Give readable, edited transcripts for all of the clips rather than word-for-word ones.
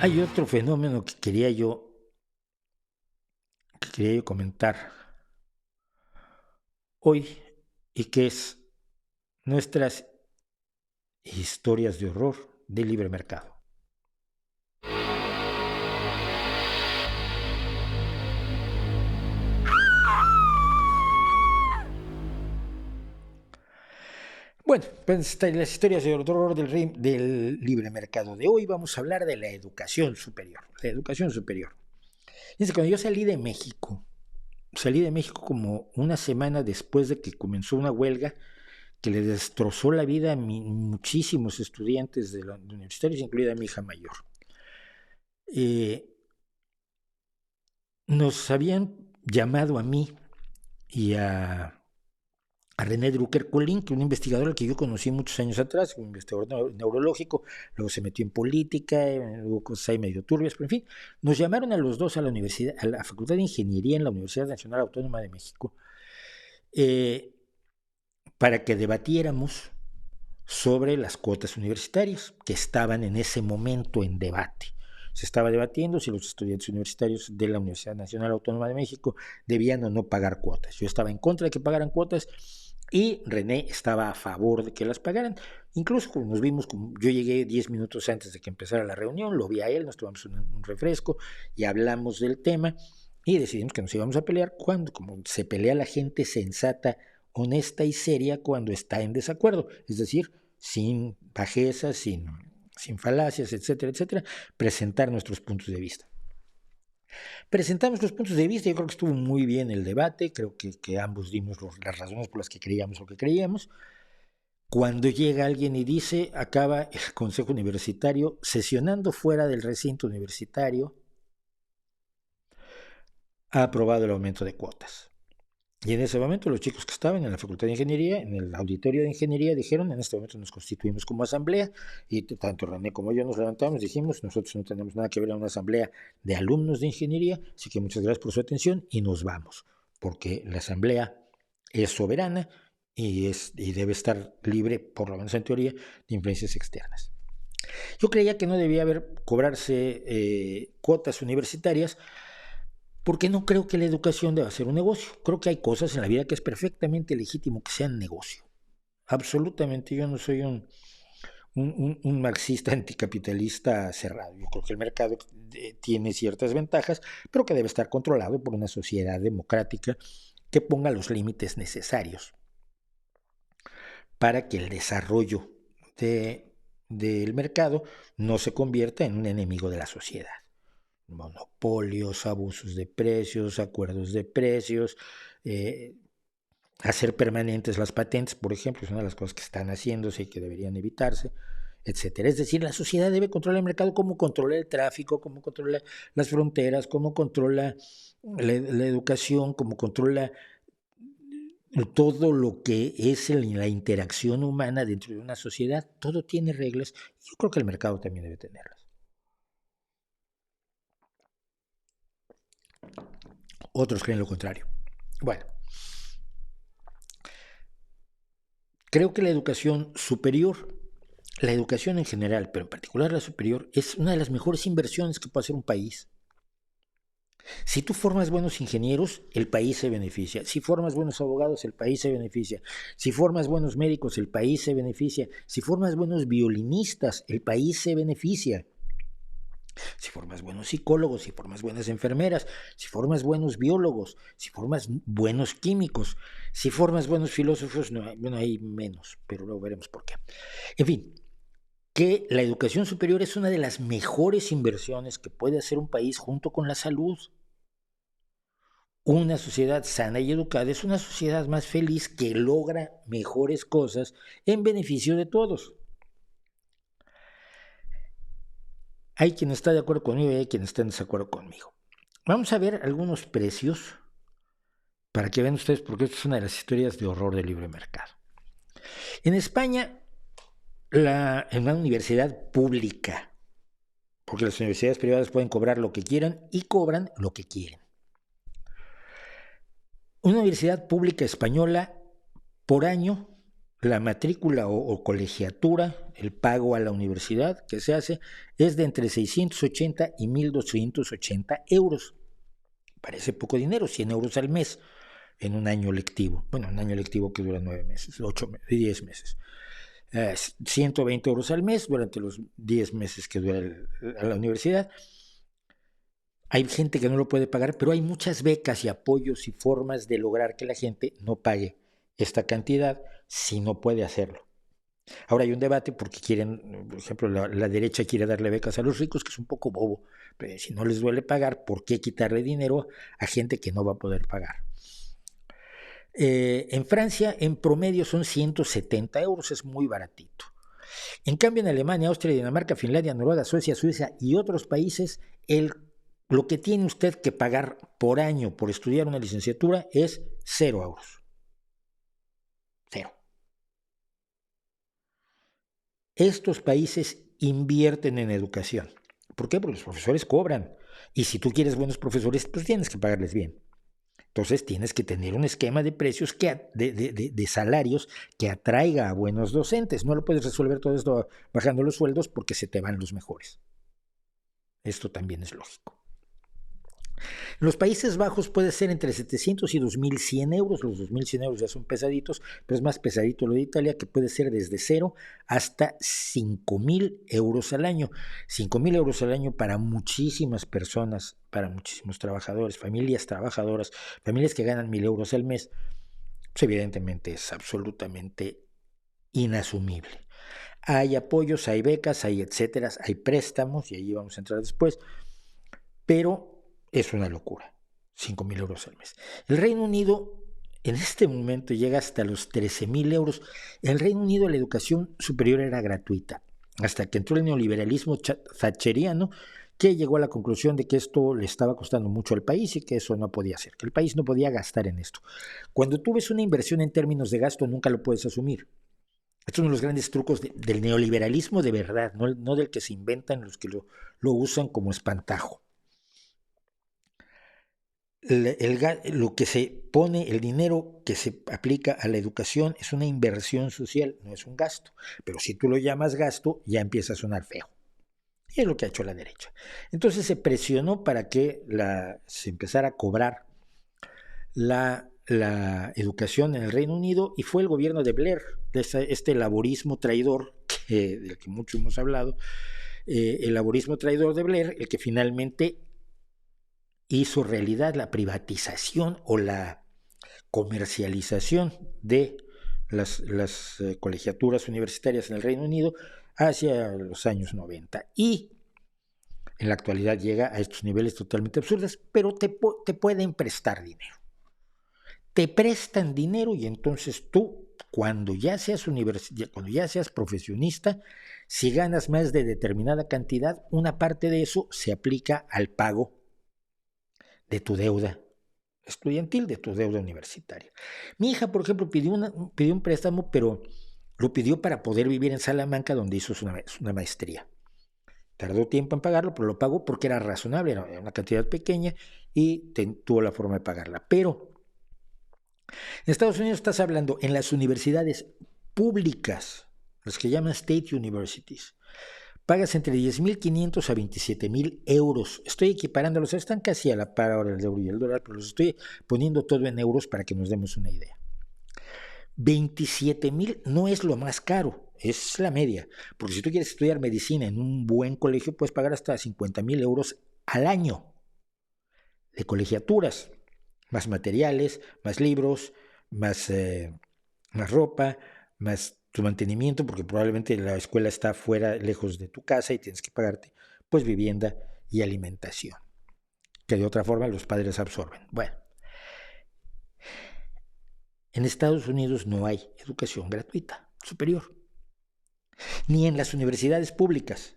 Hay otro fenómeno que quería yo comentar hoy y que es nuestras historias de horror de libre mercado. Bueno, pues las historias de horror del libre mercado de hoy vamos a hablar de la educación superior. La educación superior. Fíjense, cuando yo salí de México como una semana después de que comenzó una huelga que le destrozó la vida a muchísimos estudiantes de los universitarios, incluida mi hija mayor. Nos habían llamado a mí y a René Drucker-Collin, que es un investigador al que yo conocí muchos años atrás, un investigador neurológico, luego se metió en política, hubo cosas ahí medio turbias, pero en fin, nos llamaron a los dos a la universidad, a la Facultad de Ingeniería en la Universidad Nacional Autónoma de México, eh, para que debatiéramos sobre las cuotas universitarias que estaban en ese momento en debate. Se estaba debatiendo si los estudiantes universitarios de la Universidad Nacional Autónoma de México debían o no pagar cuotas. Yo estaba en contra de que pagaran cuotas y René estaba a favor de que las pagaran. Incluso cuando nos vimos, yo llegué 10 minutos antes de que empezara la reunión, lo vi a él, nos tomamos un refresco y hablamos del tema y decidimos que nos íbamos a pelear cuando, como se pelea la gente sensata, honesta y seria cuando está en desacuerdo, es decir, sin bajezas, sin falacias, etcétera, etcétera, presentar nuestros puntos de vista. Presentamos los puntos de vista, yo creo que estuvo muy bien el debate, creo que ambos dimos las razones por las que creíamos lo que creíamos. Cuando llega alguien y dice, acaba el Consejo Universitario sesionando fuera del recinto universitario, ha aprobado el aumento de cuotas. Y en ese momento los chicos que estaban en la Facultad de Ingeniería, en el auditorio de Ingeniería, dijeron, en este momento nos constituimos como asamblea, y tanto René como yo nos levantamos, dijimos, nosotros no tenemos nada que ver en una asamblea de alumnos de Ingeniería, así que muchas gracias por su atención y nos vamos, porque la asamblea es soberana y debe estar libre, por lo menos en teoría, de influencias externas. Yo creía que no debía cobrarse cuotas universitarias, porque no creo que la educación deba ser un negocio. Creo que hay cosas en la vida que es perfectamente legítimo que sean negocio. Absolutamente, yo no soy un marxista anticapitalista cerrado. Yo creo que el mercado tiene ciertas ventajas, pero que debe estar controlado por una sociedad democrática que ponga los límites necesarios para que el desarrollo del mercado no se convierta en un enemigo de la sociedad. Monopolios, abusos de precios, acuerdos de precios, hacer permanentes las patentes, por ejemplo, es una de las cosas que están haciéndose y que deberían evitarse, etcétera. Es decir, la sociedad debe controlar el mercado como controla el tráfico, como controla las fronteras, como controla la educación, como controla todo lo que es la interacción humana dentro de una sociedad. Todo tiene reglas y yo creo que el mercado también debe tenerlas. Otros creen lo contrario. Bueno, creo que la educación superior, la educación en general, pero en particular la superior, es una de las mejores inversiones que puede hacer un país. Si tú formas buenos ingenieros, el país se beneficia. Si formas buenos abogados, el país se beneficia. Si formas buenos médicos, el país se beneficia. Si formas buenos violinistas, el país se beneficia. Si formas buenos psicólogos, si formas buenas enfermeras, si formas buenos biólogos, si formas buenos químicos, si formas buenos filósofos, no, bueno, hay menos, pero luego veremos por qué. En fin, que la educación superior es una de las mejores inversiones que puede hacer un país junto con la salud. Una sociedad sana y educada es una sociedad más feliz que logra mejores cosas en beneficio de todos. Hay quien está de acuerdo conmigo y hay quien está en desacuerdo conmigo. Vamos a ver algunos precios para que vean ustedes, porque esto es una de las historias de horror del libre mercado. En España, en una universidad pública, porque las universidades privadas pueden cobrar lo que quieran y cobran lo que quieren. Una universidad pública española, por año, la matrícula o colegiatura, el pago a la universidad que se hace es de entre 680 y 1.280 euros. Parece poco dinero, 100 euros al mes en un año lectivo. Bueno, un año lectivo que dura 9 meses, 10 meses. 120 euros al mes durante los 10 meses que dura la universidad. Hay gente que no lo puede pagar, pero hay muchas becas y apoyos y formas de lograr que la gente no pague esta cantidad si no puede hacerlo. Ahora hay un debate porque quieren, por ejemplo, la derecha quiere darle becas a los ricos, que es un poco bobo. Pero si no les duele pagar, ¿por qué quitarle dinero a gente que no va a poder pagar? En Francia, en promedio son 170 euros, es muy baratito. En cambio, en Alemania, Austria, Dinamarca, Finlandia, Noruega, Suecia, Suiza y otros países, lo que tiene usted que pagar por año por estudiar una licenciatura es 0 euros. 0. Estos países invierten en educación. ¿Por qué? Porque los profesores cobran. Y si tú quieres buenos profesores, pues tienes que pagarles bien. Entonces tienes que tener un esquema de precios, de salarios que atraiga a buenos docentes. No lo puedes resolver todo esto bajando los sueldos porque se te van los mejores. Esto también es lógico. En los Países Bajos puede ser entre 700 y 2.100 euros. Los 2.100 euros ya son pesaditos, pero es más pesadito lo de Italia, que puede ser desde 0 hasta 5.000 euros al año. 5.000 euros al año para muchísimas personas, para muchísimos trabajadores, familias trabajadoras, familias que ganan 1.000 euros al mes, pues evidentemente es absolutamente inasumible. Hay apoyos, hay becas, hay etcétera, hay préstamos, y ahí vamos a entrar después, pero es una locura, 5.000 euros al mes. El Reino Unido en este momento llega hasta los 13.000 euros. En el Reino Unido la educación superior era gratuita, hasta que entró el neoliberalismo thatcheriano, que llegó a la conclusión de que esto le estaba costando mucho al país y que eso no podía ser, que el país no podía gastar en esto. Cuando tú ves una inversión en términos de gasto, nunca lo puedes asumir. Estos son uno de los grandes trucos del neoliberalismo de verdad, no del que se inventan los que lo usan como espantajo. Lo que se pone, el dinero que se aplica a la educación es una inversión social, no es un gasto. Pero si tú lo llamas gasto, ya empieza a sonar feo. Y es lo que ha hecho la derecha. Entonces se presionó para que se empezara a cobrar la educación en el Reino Unido, y fue el gobierno de Blair, este laborismo traidor, del que mucho hemos hablado, el laborismo traidor de Blair, el que finalmente hizo realidad la privatización o la comercialización de las colegiaturas universitarias en el Reino Unido hacia los años 90. Y en la actualidad llega a estos niveles totalmente absurdos, pero te pueden prestar dinero. Te prestan dinero y entonces tú, cuando ya seas profesionista, si ganas más de determinada cantidad, una parte de eso se aplica al pago de tu deuda estudiantil, de tu deuda universitaria. Mi hija, por ejemplo, pidió un préstamo, pero lo pidió para poder vivir en Salamanca, donde hizo una maestría. Tardó tiempo en pagarlo, pero lo pagó porque era razonable, era una cantidad pequeña y tuvo la forma de pagarla. Pero en Estados Unidos estás hablando en las universidades públicas, las que llaman State Universities, pagas entre 10.500 a 27.000 euros. Estoy equiparándolos, están casi a la par ahora el euro y el dólar, pero los estoy poniendo todo en euros para que nos demos una idea. 27.000 no es lo más caro, es la media, porque si tú quieres estudiar medicina en un buen colegio, puedes pagar hasta 50.000 euros al año de colegiaturas, más materiales, más libros, más ropa, más tu mantenimiento, porque probablemente la escuela está fuera, lejos de tu casa, y tienes que pagarte pues vivienda y alimentación, que de otra forma los padres absorben. Bueno, en Estados Unidos no hay educación gratuita superior, ni en las universidades públicas.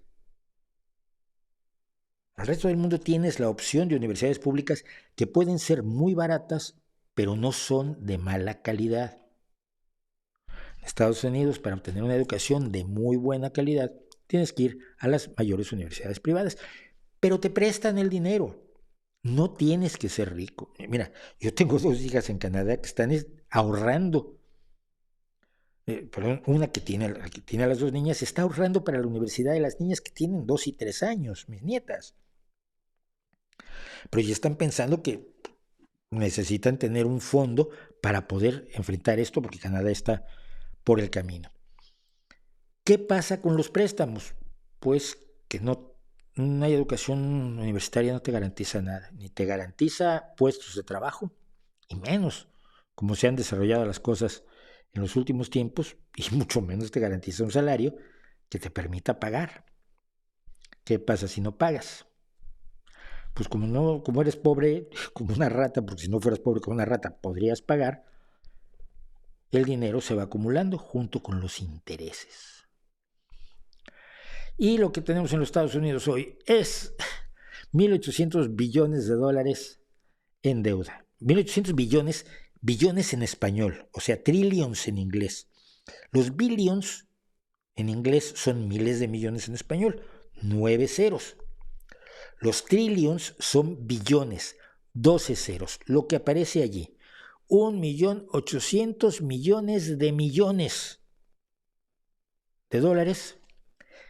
Al resto del mundo tienes la opción de universidades públicas que pueden ser muy baratas, pero no son de mala calidad. En Estados Unidos, para obtener una educación de muy buena calidad, tienes que ir a las mayores universidades privadas, pero te prestan el dinero. No tienes que ser rico. Mira, yo tengo 2 hijas en Canadá que están ahorrando perdón, una que tiene a las dos niñas, está ahorrando para la universidad de las niñas que tienen 2 y 3 años, mis nietas. Pero ya están pensando que necesitan tener un fondo para poder enfrentar esto porque Canadá está por el camino. ¿Qué pasa con los préstamos? Pues que no, una educación universitaria no te garantiza nada, ni te garantiza puestos de trabajo, y menos como se han desarrollado las cosas en los últimos tiempos, y mucho menos te garantiza un salario que te permita pagar. ¿Qué pasa si no pagas? Pues como eres pobre como una rata, porque si no fueras pobre como una rata podrías pagar, el dinero se va acumulando junto con los intereses. Y lo que tenemos en los Estados Unidos hoy es 1.800 billones de dólares en deuda. 1.800 billones, billones en español, o sea, trillions en inglés. Los billions en inglés son miles de millones en español, 9 ceros. Los trillions son billones, 12 ceros. Lo que aparece allí, 1.800.000.000 de millones de dólares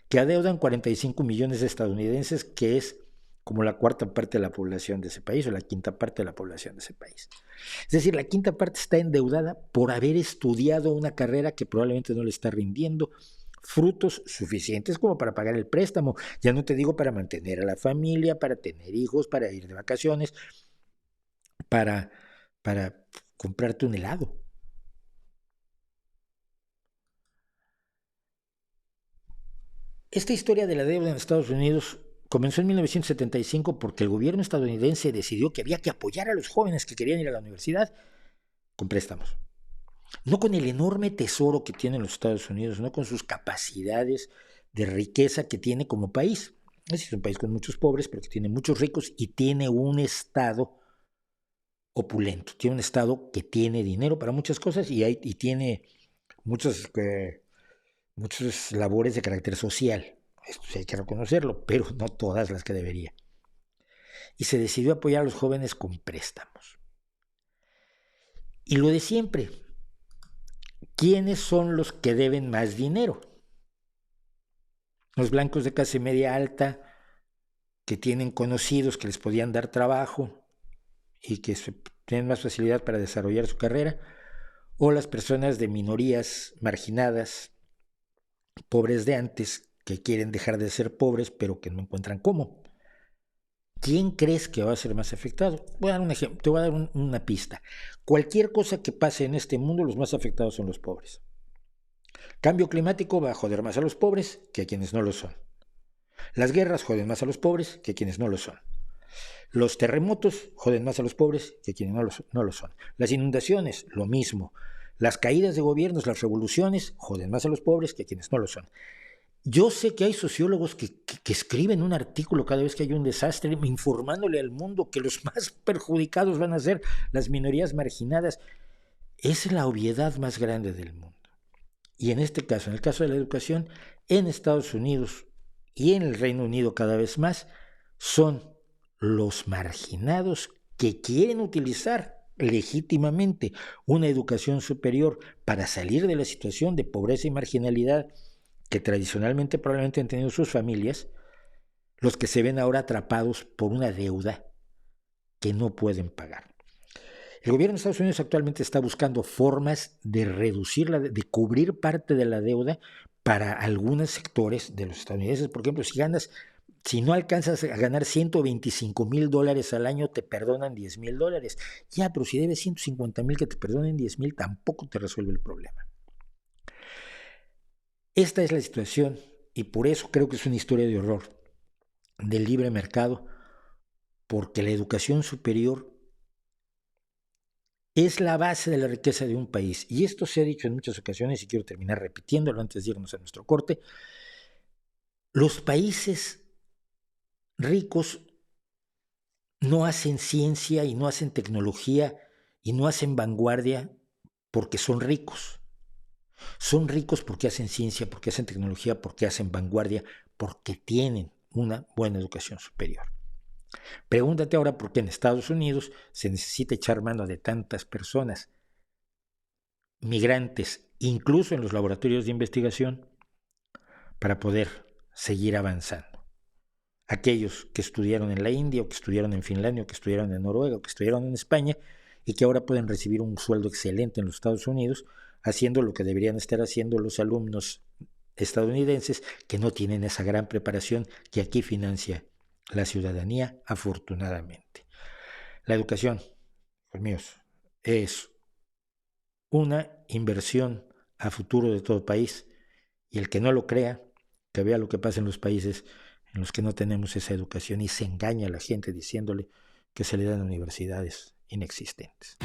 que adeudan 45 millones de estadounidenses, que es como la cuarta parte de la población de ese país o la quinta parte de la población de ese país. Es decir, la quinta parte está endeudada por haber estudiado una carrera que probablemente no le está rindiendo frutos suficientes como para pagar el préstamo. Ya no te digo para mantener a la familia, para tener hijos, para ir de vacaciones, para, para comprarte un helado. Esta historia de la deuda en Estados Unidos comenzó en 1975 porque el gobierno estadounidense decidió que había que apoyar a los jóvenes que querían ir a la universidad con préstamos. No con el enorme tesoro que tienen los Estados Unidos, no con sus capacidades de riqueza que tiene como país. Es un país con muchos pobres, pero que tiene muchos ricos y tiene un Estado opulento. Tiene un Estado que tiene dinero para muchas cosas y tiene muchas muchas labores de carácter social. Esto sí hay que reconocerlo, pero no todas las que debería. Y se decidió apoyar a los jóvenes con préstamos. Y lo de siempre, ¿quiénes son los que deben más dinero? Los blancos de clase media alta que tienen conocidos que les podían dar trabajo y que tienen más facilidad para desarrollar su carrera, o las personas de minorías marginadas, pobres de antes, que quieren dejar de ser pobres pero que no encuentran cómo. ¿Quién crees que va a ser más afectado? Voy a dar un ejemplo, te voy a dar una pista. Cualquier cosa que pase en este mundo, los más afectados son los pobres. Cambio climático va a joder más a los pobres que a quienes no lo son. Las guerras joden más a los pobres que a quienes no lo son. Los terremotos joden más a los pobres que a quienes no lo son. Las inundaciones, lo mismo. Las caídas de gobiernos, las revoluciones, joden más a los pobres que a quienes no lo son. Yo sé que hay sociólogos que escriben un artículo cada vez que hay un desastre, informándole al mundo que los más perjudicados van a ser las minorías marginadas. Es la obviedad más grande del mundo. Y en este caso, en el caso de la educación, en Estados Unidos y en el Reino Unido cada vez más, son los marginados que quieren utilizar legítimamente una educación superior para salir de la situación de pobreza y marginalidad que tradicionalmente probablemente han tenido sus familias, los que se ven ahora atrapados por una deuda que no pueden pagar. El gobierno de Estados Unidos actualmente está buscando formas de reducirla, de cubrir parte de la deuda para algunos sectores de los estadounidenses. Por ejemplo, si no alcanzas a ganar $125,000 al año, te perdonan $10,000. Ya, pero si debes 150,000, que te perdonen 10,000 tampoco te resuelve el problema. Esta es la situación y por eso creo que es una historia de horror del libre mercado, porque la educación superior es la base de la riqueza de un país. Y esto se ha dicho en muchas ocasiones y quiero terminar repitiéndolo antes de irnos a nuestro corte. Los países ricos no hacen ciencia y no hacen tecnología y no hacen vanguardia porque son ricos. Son ricos porque hacen ciencia, porque hacen tecnología, porque hacen vanguardia, porque tienen una buena educación superior. Pregúntate ahora por qué en Estados Unidos se necesita echar mano de tantas personas, migrantes incluso en los laboratorios de investigación, para poder seguir avanzando. Aquellos que estudiaron en la India, o que estudiaron en Finlandia, o que estudiaron en Noruega, o que estudiaron en España, y que ahora pueden recibir un sueldo excelente en los Estados Unidos, haciendo lo que deberían estar haciendo los alumnos estadounidenses que no tienen esa gran preparación que aquí financia la ciudadanía, afortunadamente. La educación, pues míos, es una inversión a futuro de todo país, y el que no lo crea, que vea lo que pasa en los países en los que no tenemos esa educación y se engaña a la gente diciéndole que se le dan universidades inexistentes.